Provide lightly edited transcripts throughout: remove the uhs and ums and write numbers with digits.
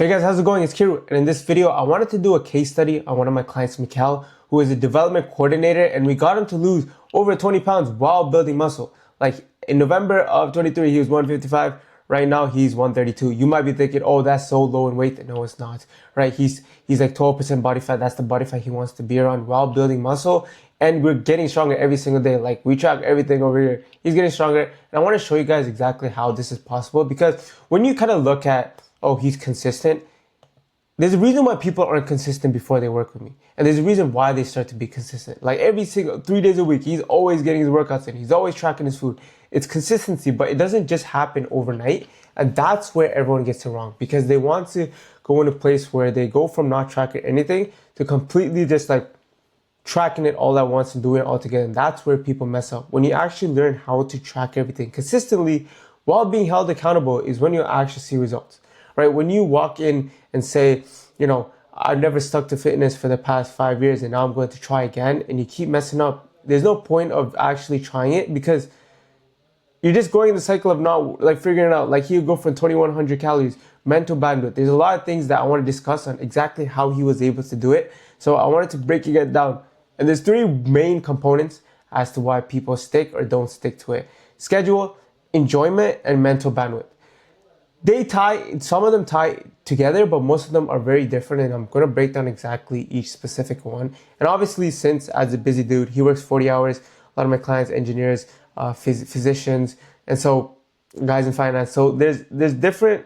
Hey guys, how's it going? It's Kiru, and in this video, I wanted to do a case study on one of my clients, Mikaeel, who is a development coordinator, and we got him to lose over 20 pounds while building muscle. Like in November of 23, he was 155. Right now, he's 132. You might be thinking, oh, that's so low in weight. No, it's not, right? He's like 12% body fat. That's the body fat he wants to be around while building muscle. And we're getting stronger every single day. Like we track everything over here. He's getting stronger. And I want to show you guys exactly how this is possible, because when you kind of look at, oh, he's consistent, there's a reason why people aren't consistent before they work with me. And there's a reason why they start to be consistent. Like every single 3 days a week, he's always getting his workouts in. He's always tracking his food. It's consistency, but it doesn't just happen overnight. And that's where everyone gets it wrong, because they want to go in a place where they go from not tracking anything to completely just like tracking it all at once and doing it all together. And that's where people mess up. When you actually learn how to track everything consistently while being held accountable is when you actually see results. Right? When you walk in and say, you know, I've never stuck to fitness for the past 5 years and now I'm going to try again, and you keep messing up, there's no point of actually trying it, because you're just going in the cycle of not like figuring it out. Like he'll go from 2100 calories, mental bandwidth. There's a lot of things that I want to discuss on exactly how he was able to do it. So I wanted to break it down. And there's 3 main components as to why people stick or don't stick to it: schedule, enjoyment, and mental bandwidth. They tie, some of them tie together, but most of them are very different, and I'm going to break down exactly each specific one. And obviously, since as a busy dude, he works 40 hours, a lot of my clients, engineers, physicians, and so guys in finance. So there's different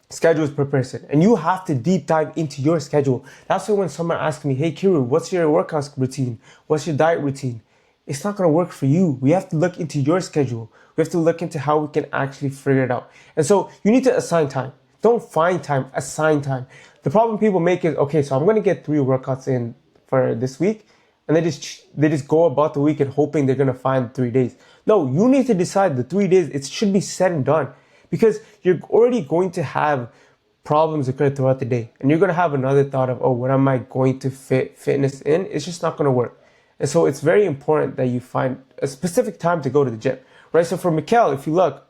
schedules per person, and you have to deep dive into your schedule. That's why when someone asks me, hey Kiru, what's your workout routine? What's your diet routine? It's not going to work for you. We have to look into your schedule. We have to look into how we can actually figure it out. And so you need to assign time. Don't find time, assign time. The problem people make is, okay, so I'm going to get 3 workouts in for this week, and they just go about the weekend hoping they're going to find 3 days. No, you need to decide the 3 days. It should be said and done, because you're already going to have problems occur throughout the day. And you're going to have another thought of, oh, what am I going to fit fitness in? It's just not going to work. And so it's very important that you find a specific time to go to the gym, right? So for Mikaeel, if you look,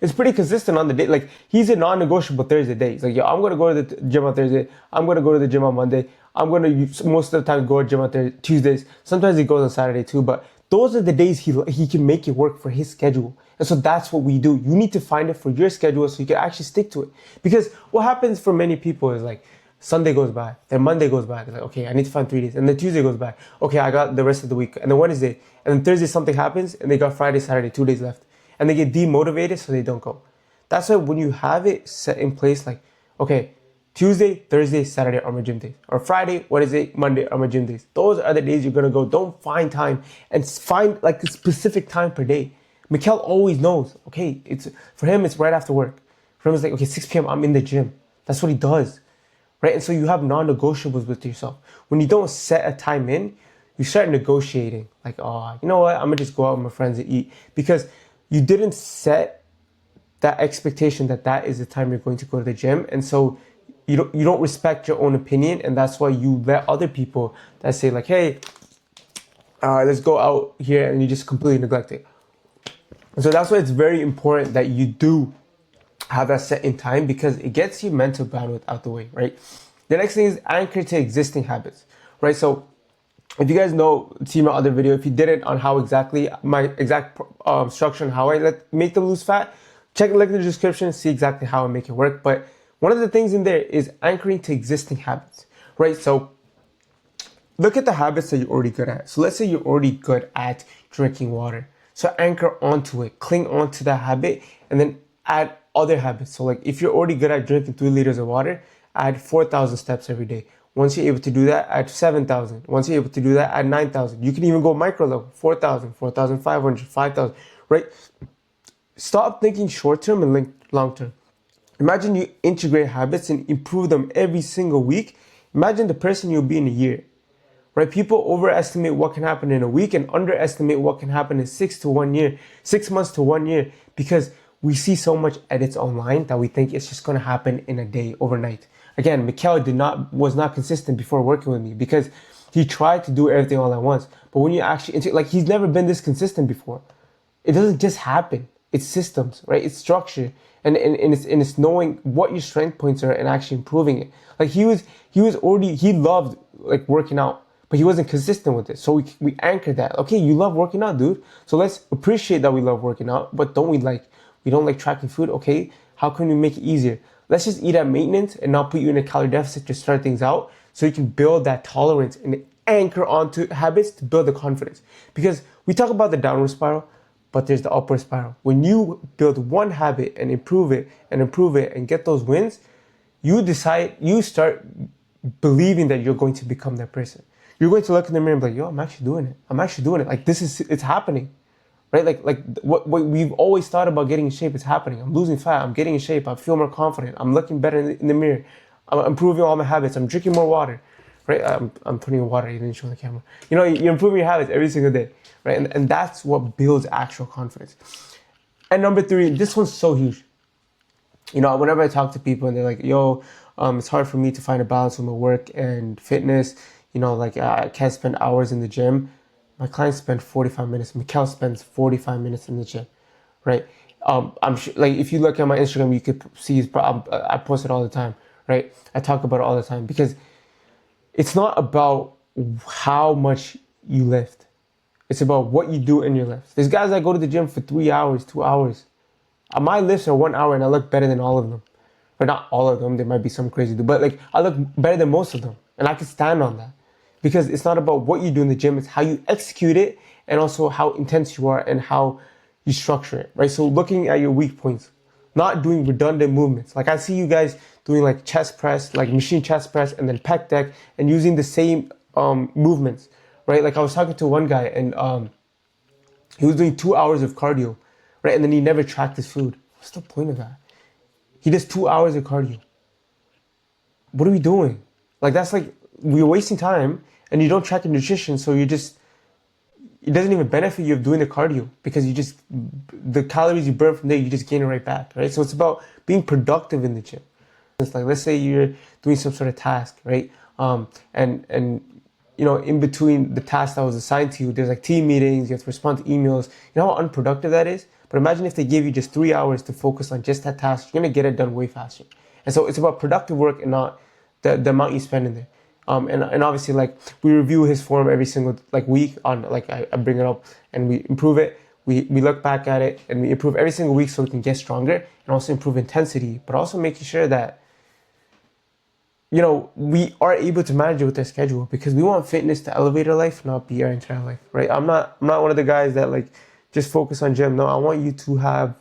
it's pretty consistent on the day. Like he's a non-negotiable Thursday day. He's like, yo, I'm going to go to the gym on Thursday. I'm going to go to the gym on Monday. I'm going to most of the time go to the gym on Tuesdays. Sometimes he goes on Saturday too, but those are the days he can make it work for his schedule. And so that's what we do. You need to find it for your schedule so you can actually stick to it. Because what happens for many people is like, Sunday goes by, then Monday goes by. They're like, okay, I need to find 3 days. And then Tuesday goes by. Okay, I got the rest of the week. And then Wednesday. And then Thursday something happens and they got Friday, Saturday, 2 days left. And they get demotivated, so they don't go. That's why when you have it set in place, like, okay, Tuesday, Thursday, Saturday are my gym days. Or Friday, Wednesday, Monday are my gym days. Those are the days you're going to go. Don't find time, and find like a specific time per day. Mikaeel always knows, okay, for him, it's right after work. For him, it's like, okay, 6 p.m., I'm in the gym. That's what he does. Right? And so you have non-negotiables with yourself. When you don't set a time in, you start negotiating. Like, oh, you know what? I'm going to just go out with my friends and eat. Because you didn't set that expectation that is the time you're going to go to the gym. And so you don't respect your own opinion. And that's why you let other people that say like, hey, let's go out here, and you just completely neglect it. And so that's why it's very important that you do have that set in time, because it gets your mental bandwidth out the way, right? The next thing is anchor to existing habits, right? So if you guys know, see my other video, if you did it on how exactly, my exact structure and how I make them lose fat, check the link in the description, see exactly how I make it work. But one of the things in there is anchoring to existing habits, right? So look at the habits that you're already good at. So let's say you're already good at drinking water. So anchor onto it, cling onto that habit, and then add other habits. So like if you're already good at drinking 3 liters of water, add 4,000 steps every day. Once you're able to do that, add 7,000. Once you're able to do that, add 9,000. You can even go micro level, 4,000, 4,500, 5,000, right? Stop thinking short term and long term. Imagine you integrate habits and improve them every single week. Imagine the person you'll be in a year, right? People overestimate what can happen in a week and underestimate what can happen in 6 months to 1 year, because we see so much edits online that we think it's just going to happen in a day, overnight. Again, Mikaeel was not consistent before working with me, because he tried to do everything all at once. But when you actually, like, he's never been this consistent before. It doesn't just happen. It's systems, right? It's structure, and it's knowing what your strength points are and actually improving it. Like he loved like working out, but he wasn't consistent with it. So we anchored that. Okay, you love working out, dude. So let's appreciate that we love working out, but we don't like tracking food. Okay, how can we make it easier? Let's just eat at maintenance and not put you in a calorie deficit to start things out, so you can build that tolerance and anchor onto habits to build the confidence. Because we talk about the downward spiral, but there's the upward spiral. When you build one habit and improve it and get those wins, you start believing that you're going to become that person. You're going to look in the mirror and be like, yo, I'm actually doing it. Like it's happening, right? Like what we've always thought about getting in shape, it's happening. I'm losing fat, I'm getting in shape, I feel more confident, I'm looking better in the mirror, I'm improving all my habits, I'm drinking more water, right? I'm putting in water, you didn't show on the camera. You know, you're improving your habits every single day, right? And that's what builds actual confidence. And number 3, this one's so huge. You know, whenever I talk to people and they're like, yo, it's hard for me to find a balance with my work and fitness. You know, like I can't spend hours in the gym. My clients spend 45 minutes. Mikaeel spends 45 minutes in the gym, right? I'm sure, like if you look at my Instagram, you could see I post it all the time, right? I talk about it all the time because it's not about how much you lift. It's about what you do in your lifts. There's guys that go to the gym for 3 hours, 2 hours. My lifts are 1 hour and I look better than all of them. Or not all of them, there might be some crazy dude, but like I look better than most of them. And I can stand on that. Because it's not about what you do in the gym, it's how you execute it and also how intense you are and how you structure it, right? So looking at your weak points, not doing redundant movements. Like I see you guys doing like chest press, like machine chest press and then pec deck and using the same movements, right? Like I was talking to one guy and he was doing 2 hours of cardio, right? And then he never tracked his food. What's the point of that? He does 2 hours of cardio. What are we doing? Like that's like, we're wasting time and you don't track your nutrition. So it doesn't even benefit you of doing the cardio because the calories you burn from there, you just gain it right back, right? So it's about being productive in the gym. It's like, let's say you're doing some sort of task, right? And you know, in between the task that was assigned to you, there's like team meetings, you have to respond to emails. You know how unproductive that is? But imagine if they gave you just 3 hours to focus on just that task, you're gonna get it done way faster. And so it's about productive work and not the amount you spend in there. And obviously, like we review his form every single like week on like I bring it up and we improve it. We look back at it and we improve every single week so we can get stronger and also improve intensity, but also making sure that, you know, we are able to manage it with our schedule because we want fitness to elevate our life, not be our entire life, right? I'm not one of the guys that like just focus on gym. No, I want you to have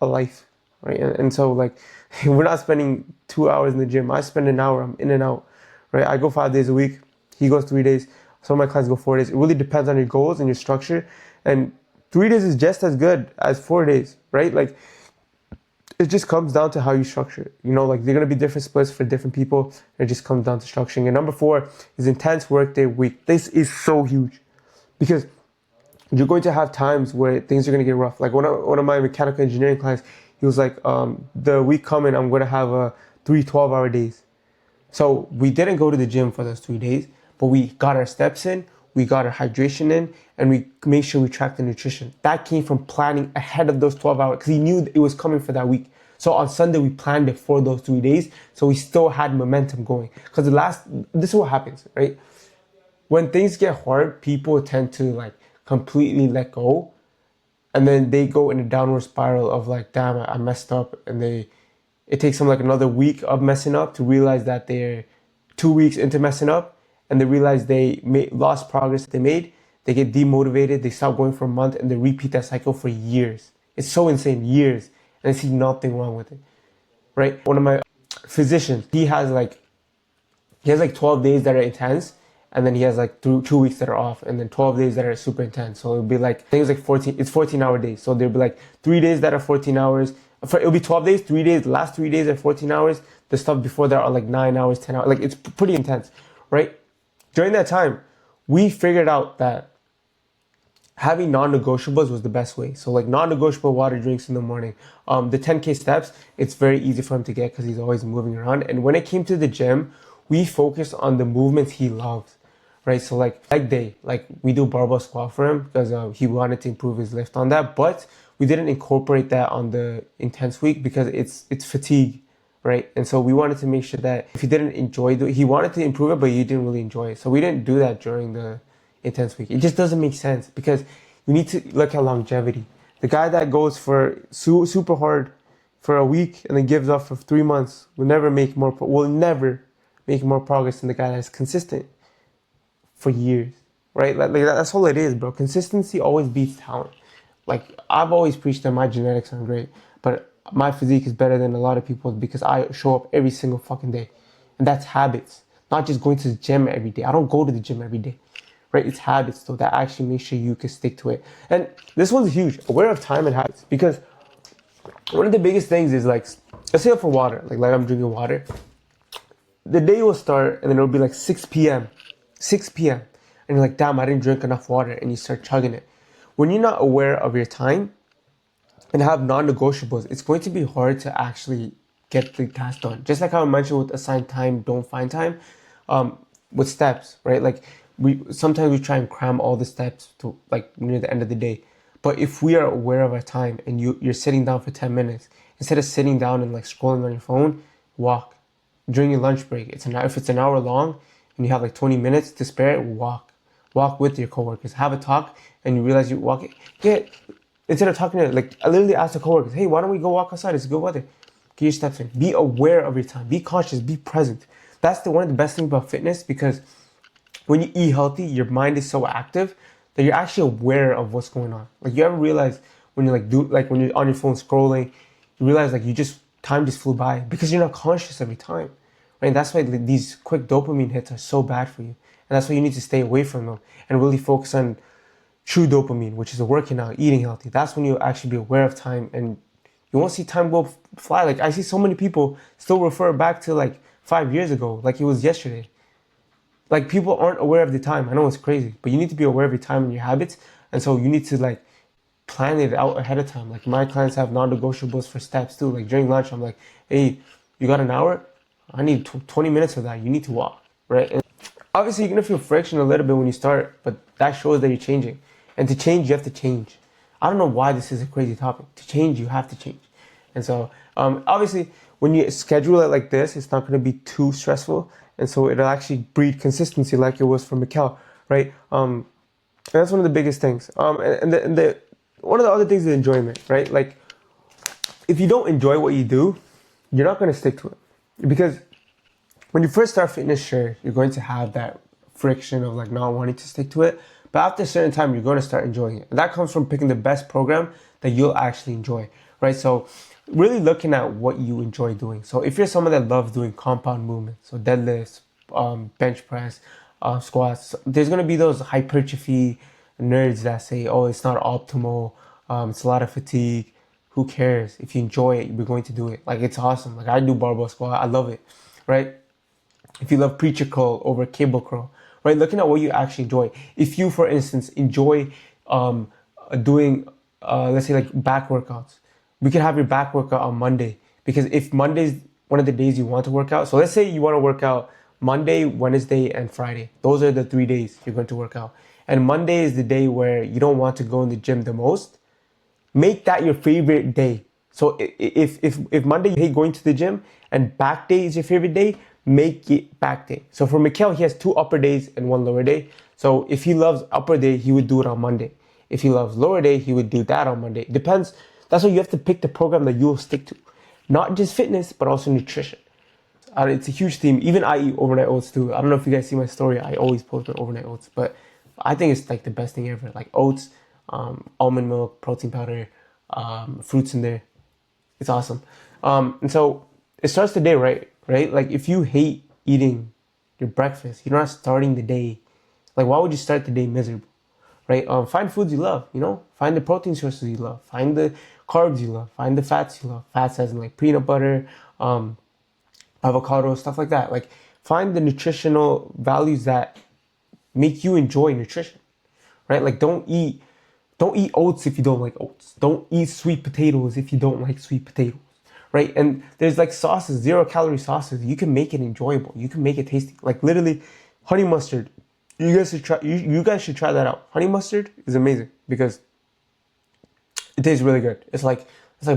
a life, right? And so like we're not spending 2 hours in the gym. I spend an hour. I'm in and out, right? I go 5 days a week. He goes 3 days. Some of my clients go 4 days. It really depends on your goals and your structure. And 3 days is just as good as 4 days, right? Like it just comes down to how you structure it. You know, like they're going to be different splits for different people. It just comes down to structuring. And number 4 is intense workday week. This is so huge because you're going to have times where things are going to get rough. Like one of my mechanical engineering clients, he was like, the week coming, I'm going to have 3 12-hour days. So we didn't go to the gym for those 3 days, but we got our steps in, we got our hydration in, and we made sure we tracked the nutrition. That came from planning ahead of those 12 hours because he knew it was coming for that week. So on Sunday, we planned it for those 3 days. So we still had momentum going. Because this is what happens, right? When things get hard, people tend to like completely let go. And then they go in a downward spiral of like, damn, I messed up. And it takes them like another week of messing up to realize that they're 2 weeks into messing up. And they realize they lost progress they made. They get demotivated. They stop going for a month and they repeat that cycle for years. It's so insane, years. And I see nothing wrong with it, right? One of my physicians, he has like 12 days that are intense. And then he has like 2 weeks that are off and then 12 days that are super intense. So it'll be like, I think it's like 14-hour days. So there'll be like 3 days that are 14 hours. It'll be 12 days, 3 days, the last 3 days are 14 hours. The stuff before that are like 9 hours, 10 hours. Like it's pretty intense, right? During that time, we figured out that having non-negotiables was the best way. So like non-negotiable water drinks in the morning. The 10K steps, it's very easy for him to get because he's always moving around. And when it came to the gym, we focused on the movements he loves. right? So like leg day, like we do barbell squat for him because he wanted to improve his lift on that, but we didn't incorporate that on the intense week because it's fatigue, right? And so we wanted to make sure that if he didn't enjoy he wanted to improve it, but he didn't really enjoy it. So we didn't do that during the intense week. It just doesn't make sense because you need to look at longevity. The guy that goes for super hard for a week and then gives up for 3 months will never make more progress than the guy that's consistent for years, right? Like that's all it is, bro. Consistency always beats talent. Like I've always preached that my genetics aren't great, but my physique is better than a lot of people's because I show up every single fucking day. And that's habits, not just going to the gym every day. I don't go to the gym every day, right? It's habits though that actually make sure you can stick to it. And this one's huge, aware of time and habits, because one of the biggest things is like, let's say for water, like I'm drinking water. The day will start and then it'll be like 6 p.m. And you're like, damn, I didn't drink enough water, and you start chugging it. When you're not aware of your time and have non-negotiables, it's going to be hard to actually get the task done. Just like how I mentioned with assigned time, don't find time, with steps, right? Like sometimes we try and cram all the steps to like near the end of the day. But if we are aware of our time and you're sitting down for 10 minutes, instead of sitting down and like scrolling on your phone, walk. During your lunch break, if it's an hour long and you have like 20 minutes to spare, walk with your coworkers, have a talk, and you realize you walk. Instead of talking to, like, I literally ask the coworkers, hey, why don't we go walk outside? It's good weather. Get your steps in. Be aware of your time. Be conscious. Be present. That's one of the best things about fitness, because when you eat healthy, your mind is so active that you're actually aware of what's going on. Like, you ever realize when you're when you're on your phone scrolling, you realize like time just flew by because you're not conscious of your time, right? And that's why these quick dopamine hits are so bad for you. And that's why you need to stay away from them and really focus on true dopamine, which is working out, eating healthy. That's when you'll actually be aware of time and you won't see time go fly. Like I see so many people still refer back to like 5 years ago, like it was yesterday. Like people aren't aware of the time. I know it's crazy, but you need to be aware of your time and your habits. And so you need to like plan it out ahead of time. Like my clients have non-negotiables for steps too. Like during lunch, I'm like, hey, you got an hour? I need 20 minutes of that. You need to walk, right? And obviously, you're going to feel friction a little bit when you start, but that shows that you're changing. And to change, you have to change. I don't know why this is a crazy topic. To change, you have to change. And so, obviously, when you schedule it like this, it's not going to be too stressful. And so it'll actually breed consistency like it was for Mikaeel, right? And that's one of the biggest things. And one of the other things is enjoyment, right? Like, if you don't enjoy what you do, you're not going to stick to it. Because when you first start fitness, sure, you're going to have that friction of like not wanting to stick to it. But after a certain time, you're going to start enjoying it. And that comes from picking the best program that you'll actually enjoy, right? So really looking at what you enjoy doing. So if you're someone that loves doing compound movements, so deadlifts, bench press, squats, there's going to be those hypertrophy nerds that say, oh, it's not optimal. It's a lot of fatigue. Who cares? If you enjoy it, you're going to do it. Like, it's awesome. Like, I do barbell squat. I love it, right? If you love preacher curl over cable curl, right? Looking at what you actually enjoy. If you, for instance, enjoy doing, let's say, like back workouts, we can have your back workout on Monday. Because if Monday's one of the days you want to work out, so let's say you want to work out Monday, Wednesday, and Friday. Those are the 3 days you're going to work out. And Monday is the day where you don't want to go in the gym the most. Make that your favorite day. So if Monday you hate going to the gym and back day is your favorite day, make it back day. So for Mikaeel, he has 2 upper days and 1 lower day. So if he loves upper day, he would do it on Monday. If he loves lower day, he would do that on Monday. Depends. That's why you have to pick the program that you'll stick to. Not just fitness, but also nutrition. It's a huge theme. Even I eat overnight oats too. I don't know if you guys see my story. I always post my overnight oats, but I think it's like the best thing ever. Like oats, almond milk, protein powder, fruits in there. It's awesome. And so it starts the day right? Like if you hate eating your breakfast, you're not starting the day. Like why would you start the day miserable, right? Find foods you love, find the protein sources you love, find the carbs you love, find the fats you love. Fats as in like peanut butter, avocado, stuff like that. Like find the nutritional values that make you enjoy nutrition, right? Like don't eat oats if you don't like oats. Don't eat sweet potatoes if you don't like sweet potatoes, right? And there's like sauces, 0-calorie sauces. You can make it enjoyable. You can make it tasty. Like literally honey mustard You guys should try. You guys should try that out. Honey mustard is amazing because it tastes really good. It's like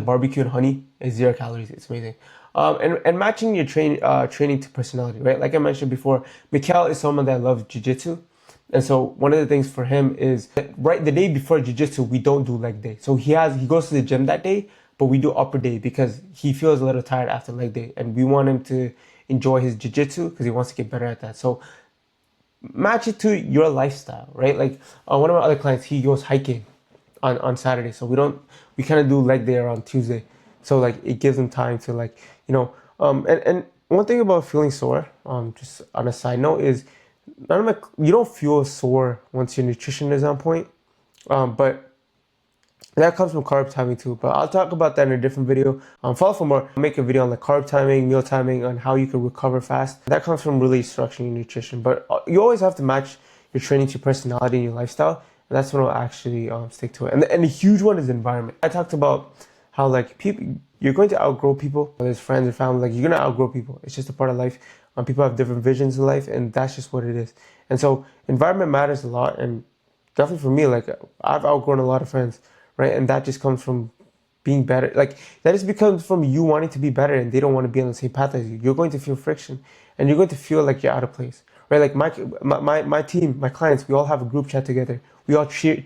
barbecue and honey. It's 0 calories. It's amazing. And matching your training to personality, right? Like I mentioned before, Mikaeel is someone that loves jiu-jitsu. And so one of the things for him is that right the day before jiu-jitsu, we don't do leg day. So he goes to the gym that day, but we do upper day because he feels a little tired after leg day. And we want him to enjoy his jiu-jitsu because he wants to get better at that. So match it to your lifestyle, right? Like one of my other clients, he goes hiking on Saturday. So we kind of do leg day around Tuesday. So like it gives him time to like, and one thing about feeling sore, just on a side note is you don't feel sore once your nutrition is on point. But that comes from carb timing too, but I'll talk about that in a different video. Follow for more. I'll make a video on like carb timing, meal timing, on how you can recover fast. That comes from really structuring your nutrition, but you always have to match your training to your personality and your lifestyle, and that's when I'll actually stick to it. And the huge one is environment. I talked about how like you're going to outgrow people, whether it's friends or family. Like you're gonna outgrow people. It's just a part of life. People have different visions in life, and that's just what it is. And so environment matters a lot, and definitely for me, like I've outgrown a lot of friends. Right, and that just comes from being better. Like that just becomes from you wanting to be better, and they don't want to be on the same path as you. You're going to feel friction, and you're going to feel like you're out of place. Right, like my team, my clients, we all have a group chat together. We all cheer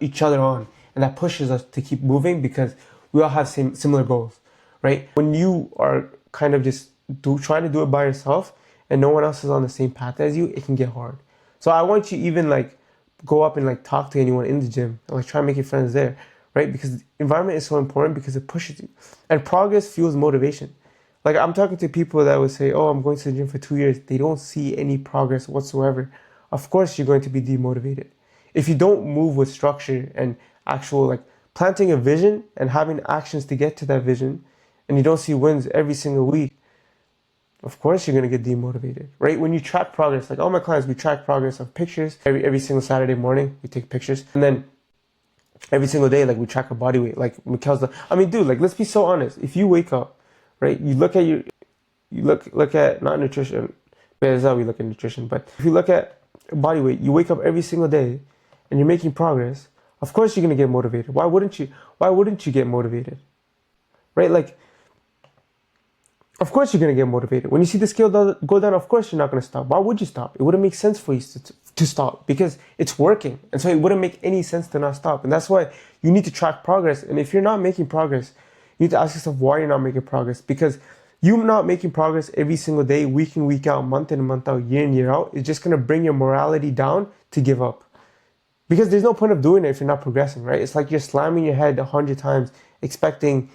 each other on, and that pushes us to keep moving because we all have similar goals. Right, when you are kind of just trying to do it by yourself, and no one else is on the same path as you, it can get hard. So I want you even like go up and like talk to anyone in the gym and like try and make your friends there, right? Because the environment is so important because it pushes you, and progress fuels motivation. Like I'm talking to people that would say, oh, I'm going to the gym for 2 years. They don't see any progress whatsoever. Of course you're going to be demotivated. If you don't move with structure and actual like planting a vision and having actions to get to that vision, and you don't see wins every single week, of course you're going to get demotivated, right? When you track progress, like all my clients, we track progress of pictures. Every single Saturday morning, we take pictures. And then every single day, like we track our body weight. Like Mikael's dude, like let's be so honest. If you wake up, right, you look at not nutrition, but that's how we look at nutrition. But if you look at body weight, you wake up every single day and you're making progress, of course you're going to get motivated. Why wouldn't you get motivated? Right? Like, of course you're going to get motivated. When you see the scale go down, of course you're not going to stop. Why would you stop? It wouldn't make sense for you to stop because it's working. And so it wouldn't make any sense to not stop. And that's why you need to track progress. And if you're not making progress, you need to ask yourself why you're not making progress. Because you not making progress every single day, week in, week out, month in, month out, year in, year out, is just going to bring your morality down to give up. Because there's no point of doing it if you're not progressing, right? It's like you're slamming your head 100 times expecting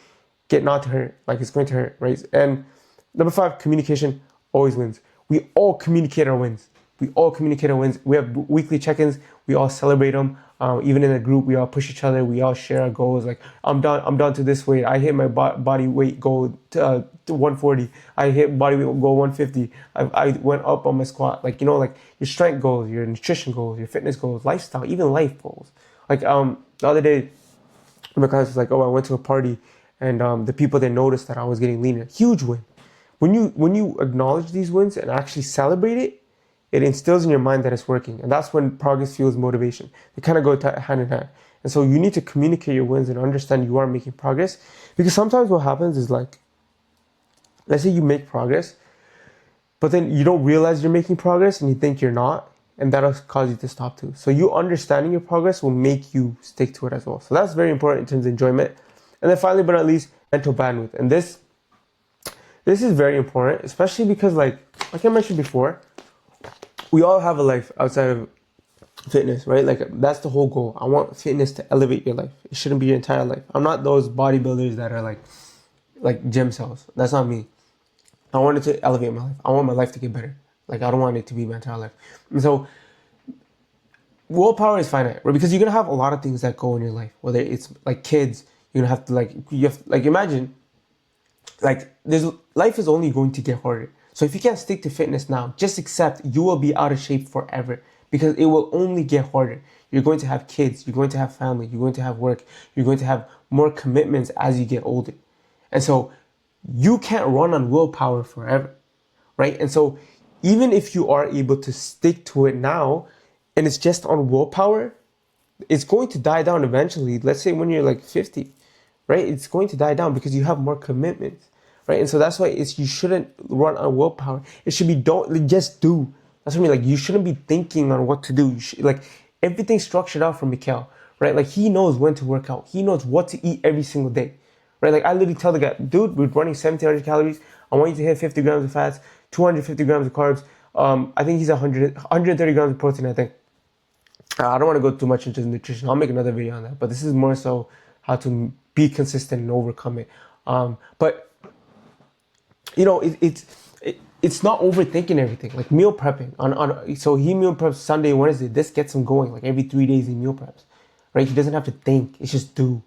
it not to hurt, like it's going to hurt, right? And number 5, communication always wins. We all communicate our wins. We have weekly check-ins. We all celebrate them. Even in a group, we all push each other. We all share our goals. Like I'm down to this weight. I hit my body weight goal to 140. I hit body weight goal 150. I went up on my squat. Like like your strength goals, your nutrition goals, your fitness goals, lifestyle, even life goals. Like the other day, my class was like, oh, I went to a party, and the people that noticed that I was getting leaner. Huge win. When you acknowledge these wins and actually celebrate it, it instills in your mind that it's working. And that's when progress fuels motivation. They kind of go hand in hand. And so you need to communicate your wins and understand you are making progress. Because sometimes what happens is like, let's say you make progress, but then you don't realize you're making progress and you think you're not. And that'll cause you to stop too. So you understanding your progress will make you stick to it as well. So that's very important in terms of enjoyment. And then finally, but not least, mental bandwidth. And this is very important, especially because like I mentioned before, we all have a life outside of fitness, right? Like that's the whole goal. I want fitness to elevate your life. It shouldn't be your entire life. I'm not those bodybuilders that are like gym cells. That's not me. I want it to elevate my life. I want my life to get better. Like I don't want it to be my entire life. And so willpower is finite, right? Because you're gonna have a lot of things that go in your life. Whether it's like kids, you're gonna have to imagine life is only going to get harder. So if you can't stick to fitness now, just accept you will be out of shape forever because it will only get harder. You're going to have kids, you're going to have family, you're going to have work, you're going to have more commitments as you get older. And so you can't run on willpower forever, right? And so even if you are able to stick to it now, and it's just on willpower, it's going to die down eventually. Let's say when you're like 50, right? It's going to die down because you have more commitments, right? And so that's why you shouldn't run on willpower. It should be just do. That's what I mean. Like, you shouldn't be thinking on what to do. Like, everything's structured out for Mikaeel, right? Like, he knows when to work out. He knows what to eat every single day, right? Like, I literally tell the guy, dude, we're running 1,700 calories. I want you to hit 50 grams of fats, 250 grams of carbs. I think he's 130 grams of protein, I think. I don't want to go too much into nutrition. I'll make another video on that. But this is more so how to be consistent and overcome it. But you know, it's not overthinking everything. Like meal prepping. So he meal preps Sunday, Wednesday. This gets him going. Like every 3 days he meal preps, right? He doesn't have to think. It's just do.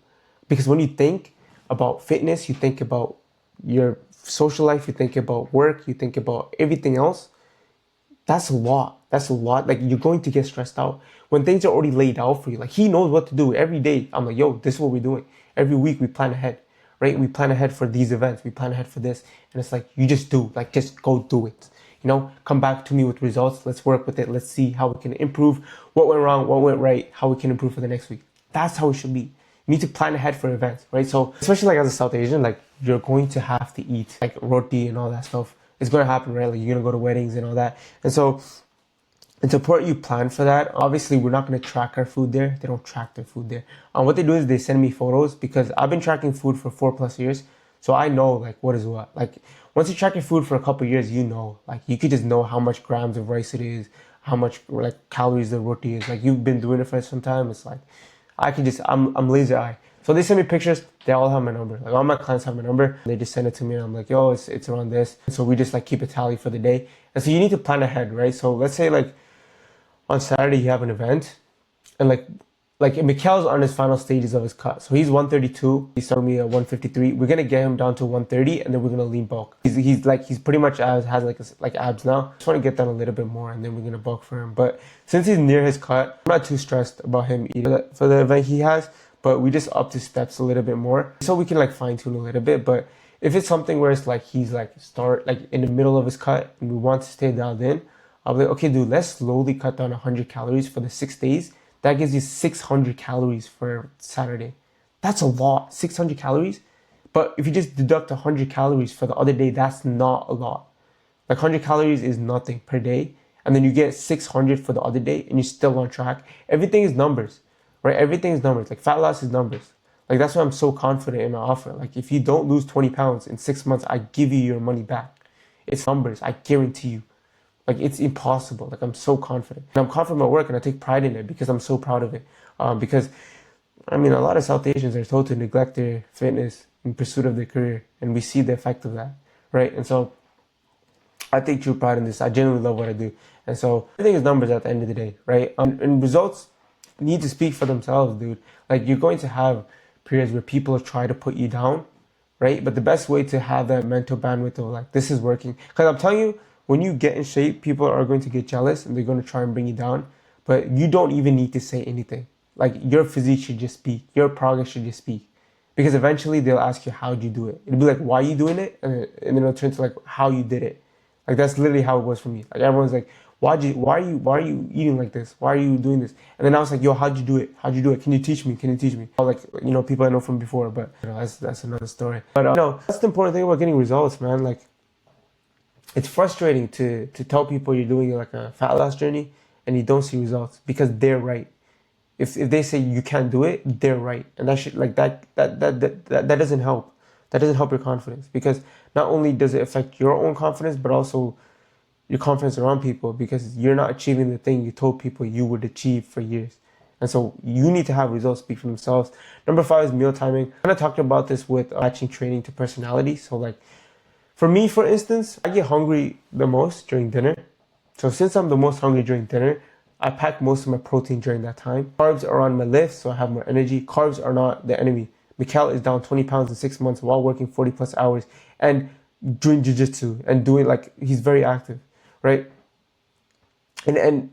Because when you think about fitness, you think about your social life, you think about work, you think about everything else. That's a lot. That's a lot. Like, you're going to get stressed out when things are already laid out for you. Like, he knows what to do every day. I'm like, yo, this is what we're doing. Every week we plan ahead, right? We plan ahead for these events. We plan ahead for this. And it's like, you just do. Like, just go do it. You know, come back to me with results. Let's work with it. Let's see how we can improve. What went wrong? What went right? How we can improve for the next week. That's how it should be. You need to plan ahead for events, right? So, especially like as a South Asian, like, you're going to have to eat like roti and all that stuff. It's going to happen, right? Like, you're going to go to weddings and all that. And so it's important you plan for that. Obviously, we're not going to track our food there. They don't track their food there. What they do is they send me photos because I've been tracking food for 4+ years. So I know like what is what. Like, once you track your food for a couple of years, you know, like you could just know how much grams of rice it is, how much like calories the roti is. Like, you've been doing it for some time. It's like, I'm laser eye. So they send me pictures. They all have my number. Like, all my clients have my number. They just send it to me and I'm like, yo, it's around this. And so we just like keep a tally for the day. And so you need to plan ahead, right? So let's say like on Saturday you have an event and like Mikael's on his final stages of his cut. So he's 132. He started me at 153. We're gonna get him down to 130 and then we're gonna lean bulk. He's pretty much has like abs now. Just want to get down a little bit more and then we're gonna bulk for him. But since he's near his cut, I'm not too stressed about him eating for the event he has. But we just upped his steps a little bit more so we can like fine tune a little bit. But if it's something where it's like he's like in the middle of his cut and we want to stay dialed in, I'll be like, okay, dude, let's slowly cut down 100 calories for the 6 days. That gives you 600 calories for Saturday. That's a lot, 600 calories. But if you just deduct 100 calories for the other day, that's not a lot. Like 100 calories is nothing per day. And then you get 600 for the other day and you're still on track. Everything is numbers. Right? Everything is numbers. Like, fat loss is numbers. Like, that's why I'm so confident in my offer. Like, if you don't lose 20 pounds in 6 months, I give you your money back. It's numbers. I guarantee you. Like, it's impossible. Like, I'm so confident. And I'm confident in my work and I take pride in it because I'm so proud of it. Because, I mean, a lot of South Asians are told to neglect their fitness in pursuit of their career. And we see the effect of that. Right? And so I take true pride in this. I genuinely love what I do. And so everything is numbers at the end of the day. Right? And results need to speak for themselves, dude. Like, you're going to have periods where people try to put you down, right? But the best way to have that mental bandwidth of like, this is working. Because I'm telling you, when you get in shape, people are going to get jealous and they're going to try and bring you down. But you don't even need to say anything. Like, your physique should just speak. Your progress should just speak. Because eventually they'll ask you, how'd you do it? It'll be like, why are you doing it? And then it'll turn to like, how you did it. Like, that's literally how it was for me. Like, everyone's like, why are you eating like this? Why are you doing this? And then I was like, yo, how'd you do it? How'd you do it? Can you teach me? Can you teach me? Like, you know, people I know from before, but you know, that's another story. But that's the important thing about getting results, man. Like, it's frustrating to tell people you're doing like a fat loss journey and you don't see results because they're right. If they say you can't do it, they're right. And that should like that doesn't help. That doesn't help your confidence because not only does it affect your own confidence, but also your confidence around people because you're not achieving the thing you told people you would achieve for years. And so you need to have results speak for themselves. Number 5 is meal timing. I kind of talked about this with matching training to personality. So like for me, for instance, I get hungry the most during dinner. So since I'm the most hungry during dinner, I pack most of my protein during that time. Carbs are on my list, so I have more energy. Carbs are not the enemy. Mikaeel is down 20 pounds in 6 months while working 40+ hours and doing jiu-jitsu and doing like, he's very active. Right? And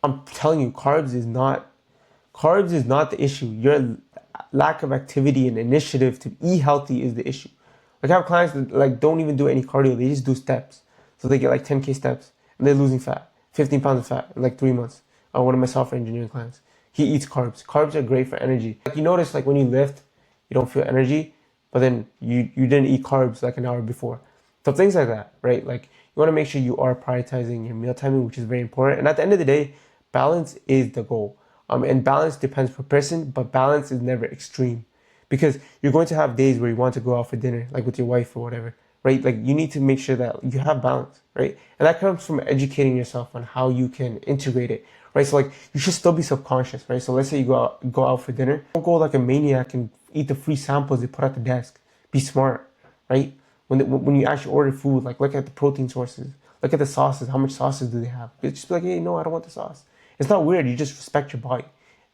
I'm telling you, carbs is not the issue. Your lack of activity and initiative to eat healthy is the issue. Like, I have clients that like don't even do any cardio, they just do steps. So they get like 10K steps and they're losing fat, 15 pounds of fat in like 3 months. one of my software engineering clients. He eats carbs. Carbs are great for energy. Like you notice, like when you lift, you don't feel energy, but then you didn't eat carbs like an hour before. So things like that, right? Like you want to make sure you are prioritizing your meal timing, which is very important. And at the end of the day, balance is the goal. And balance depends per person, but balance is never extreme, because you're going to have days where you want to go out for dinner, like with your wife or whatever, right? Like you need to make sure that you have balance, right? And that comes from educating yourself on how you can integrate it, right? So like you should still be subconscious, right? So let's say you go out for dinner, don't go like a maniac and eat the free samples they put at the desk. Be smart, right? When you actually order food, like look at the protein sources, look at the sauces, how much sauces do they have? Just be like, hey, no, I don't want the sauce. It's not weird. You just respect your body.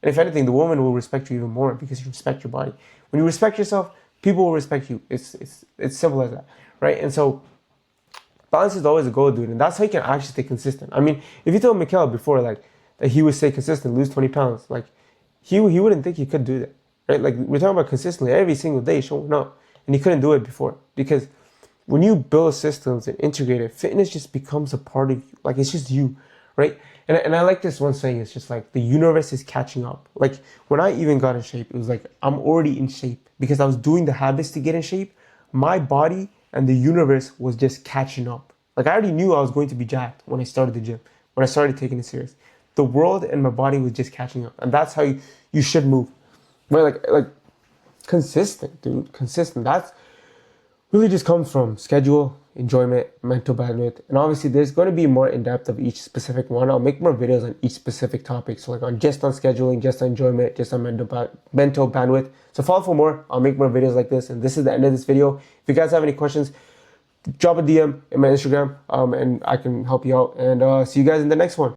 And if anything, the woman will respect you even more because you respect your body. When you respect yourself, people will respect you. It's simple as that, right? And so balance is always a goal, dude. And that's how you can actually stay consistent. I mean, if you told Mikaeel before, like, that he would stay consistent, lose 20 pounds, like, he wouldn't think he could do that, right? Like, we're talking about consistently every single day showing up. And he couldn't do it before, because when you build systems and integrate it, fitness just becomes a part of you. Like, it's just you, right? And I like this one saying, it's just like the universe is catching up. Like when I even got in shape, it was like I'm already in shape because I was doing the habits to get in shape. My body and the universe was just catching up. Like I already knew I was going to be jacked when I started the gym, when I started taking it serious. The world and my body was just catching up. And that's how you should move. Right? Like consistent, dude. Consistent. That's really just comes from schedule, enjoyment, mental bandwidth, and obviously there's going to be more in depth of each specific one. I'll make more videos on each specific topic, so like on scheduling, just on enjoyment, just on mental bandwidth. So follow for more. I'll make more videos like this, and this is the end of this video. If you guys have any questions, drop a DM in my Instagram, and I can help you out. And see you guys in the next one.